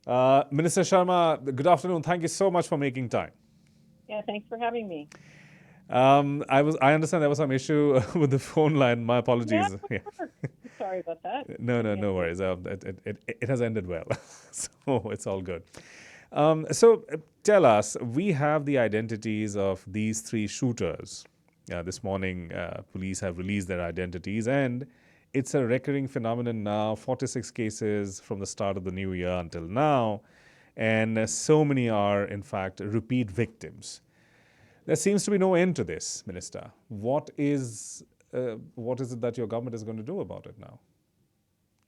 Minister Sharma, good afternoon. Thank you so much for making time. Yeah, thanks for having me. I understand there was some issue with the phone line. My Yeah, apologies. it Yeah. worked. Sorry about that. No worries. It has ended well, so it's all good. So tell us, we have the identities of these three shooters. This morning, police have released their identities, and it's a recurring phenomenon now. 46 cases from the start of the new year until now, and so many are, in fact, repeat victims. There seems to be no end to this, Minister. What is it that your government is going to do about it now?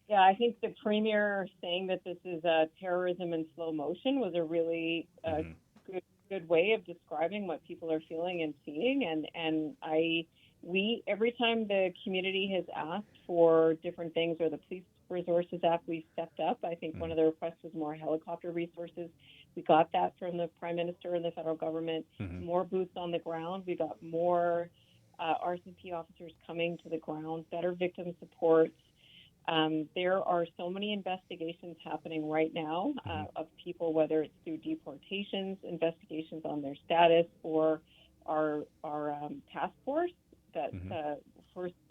Yeah, I think the premier saying that this is terrorism in slow motion was a really good way of describing what people are feeling and seeing. We every time the community has asked for different things, or the Police Resources Act, we've stepped up. I think one of the requests was more helicopter resources. We got that from the Prime Minister and the federal government. More boots on the ground. We got more RCP officers coming to the ground, better victim support. There are so many investigations happening right now of people, whether it's through deportations, investigations on their status, or our task force that's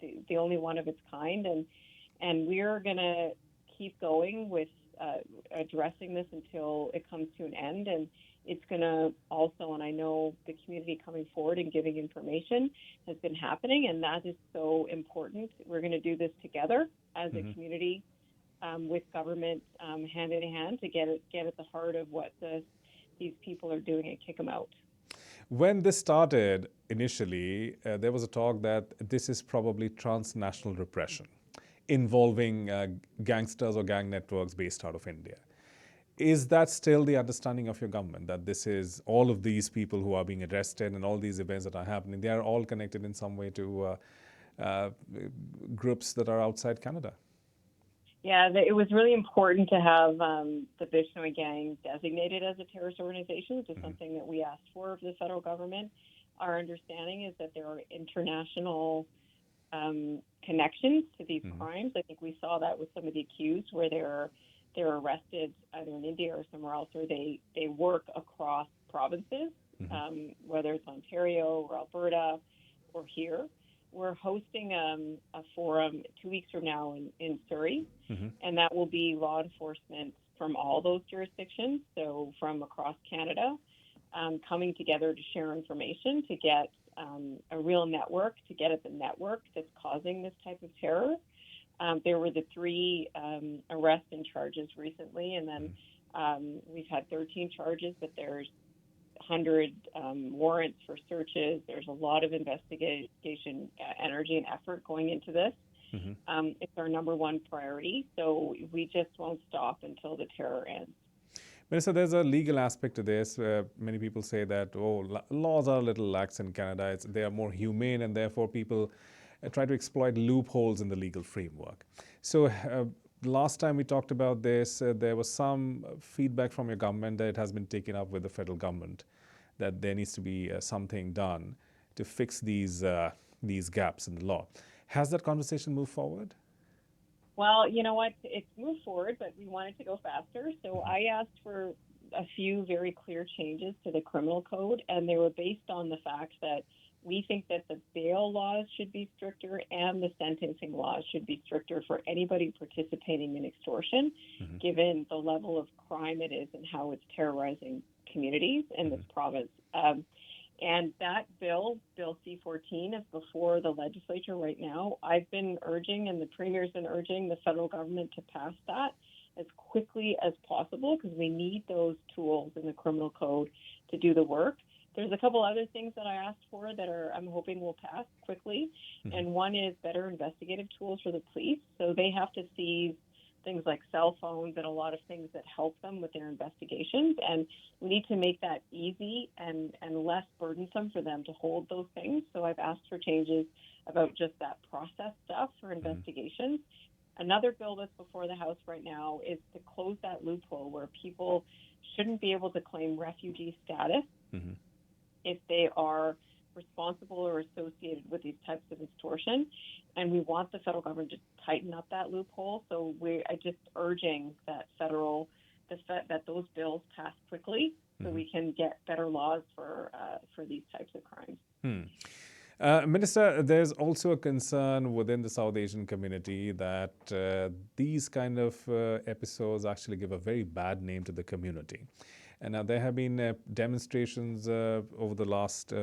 the only one of its kind, and we're going to keep going with addressing this until it comes to an end. And it's going to also, and I know the community coming forward and giving information has been happening, and that is so important. We're going to do this together as a community, with government, hand in hand, to get at the heart of what these people are doing and kick them out. When this started initially, there was a talk that this is probably transnational repression involving gangsters or gang networks based out of India. Is that still the understanding of your government, that this is all of these people who are being arrested and all these events that are happening, they are all connected in some way to uh, groups that are outside Canada? Yeah, it was really important to have the Bishnoi gang designated as a terrorist organization, which is something that we asked for of the federal government. Our understanding is that there are international connections to these crimes. I think we saw that with some of the accused, where they're arrested either in India or somewhere else, or they work across provinces, whether it's Ontario or Alberta or here. We're hosting a forum 2 weeks from now in Surrey, and that will be law enforcement from all those jurisdictions, so from across Canada, coming together to share information, to get a real network, to get at the network that's causing this type of terror. There were the three arrests and charges recently, and then we've had 13 charges, but there's 100 warrants for searches. There's a lot of investigation energy and effort going into this. It's our number one priority, so we just won't stop until the terror ends. Minister, there's a legal aspect to this. Many people say that, laws are a little lax in Canada. They are more humane, and therefore people try to exploit loopholes in the legal framework. So, last time we talked about this, there was some feedback from your government that it has been taken up with the federal government, that there needs to be something done to fix these gaps in the law. Has that conversation moved forward? Well, you know what? It's moved forward, but we wanted to go faster. So I asked for a few very clear changes to the criminal code, and they were based on the fact that we think that the bail laws should be stricter and the sentencing laws should be stricter for anybody participating in extortion, given the level of crime it is and how it's terrorizing communities in this province. And that bill C-14, is before the legislature right now. I've been urging, and the Premier's been urging, the federal government to pass that as quickly as possible, because we need those tools in the criminal code to do the work. There's a couple other things that I asked for that I'm hoping will pass quickly. And one is better investigative tools for the police. So they have to seize things like cell phones and a lot of things that help them with their investigations. And we need to make that easy and less burdensome for them to hold those things. So I've asked for changes about just that process stuff for investigations. Another bill that's before the House right now is to close that loophole where people shouldn't be able to claim refugee status if they are responsible or associated with these types of extortion. And we want the federal government to tighten up that loophole. So I just urging that the that those bills pass quickly so we can get better laws for these types of crimes. Minister, there's also a concern within the South Asian community that these kind of episodes actually give a very bad name to the community. And now there have been demonstrations over the last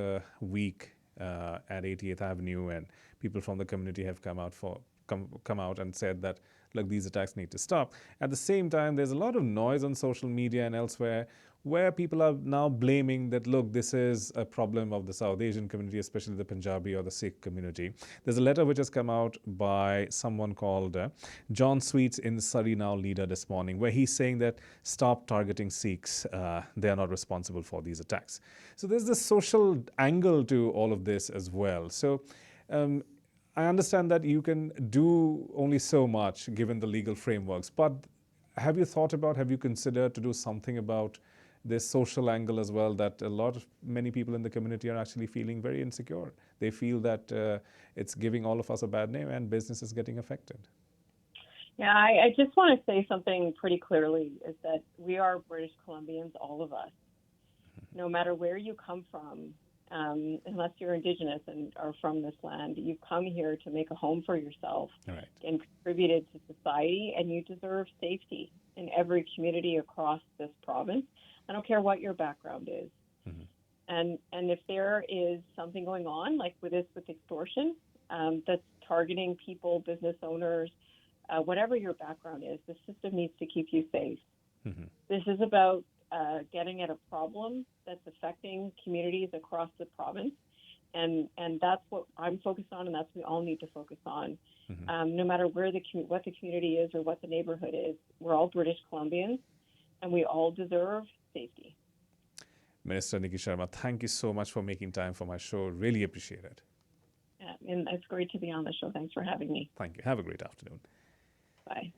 week at 88th Avenue, and people from the community have come out and said that, look, these attacks need to stop. At the same time, there's a lot of noise on social media and elsewhere where people are now blaming that, look, this is a problem of the South Asian community, especially the Punjabi or the Sikh community. There's a letter which has come out by someone called John Sweets in the Surrey Now Leader this morning, where he's saying that stop targeting Sikhs. They are not responsible for these attacks. So there's this social angle to all of this as well. So I understand that you can do only so much given the legal frameworks, but have you considered to do something about this social angle as well, that many people in the community are actually feeling very insecure? They feel that it's giving all of us a bad name and business is getting affected. Yeah, I just want to say something pretty clearly, is that we are British Columbians, all of us. No matter where you come from, unless you're Indigenous and are from this land, you've come here to make a home for yourself and contributed to society, and you deserve safety in every community across this province. I don't care what your background is. And if there is something going on, like with extortion, that's targeting people, business owners, whatever your background is, the system needs to keep you safe. This is about getting at a problem that's affecting communities across the province. And that's what I'm focused on, and that's what we all need to focus on. No matter what the community is or what the neighborhood is, we're all British Columbians, and we all deserve safety. Minister Niki Sharma, thank you so much for making time for my show. Really appreciate it. And it's great to be on the show. Thanks for having me. Thank you. Have a great afternoon. Bye.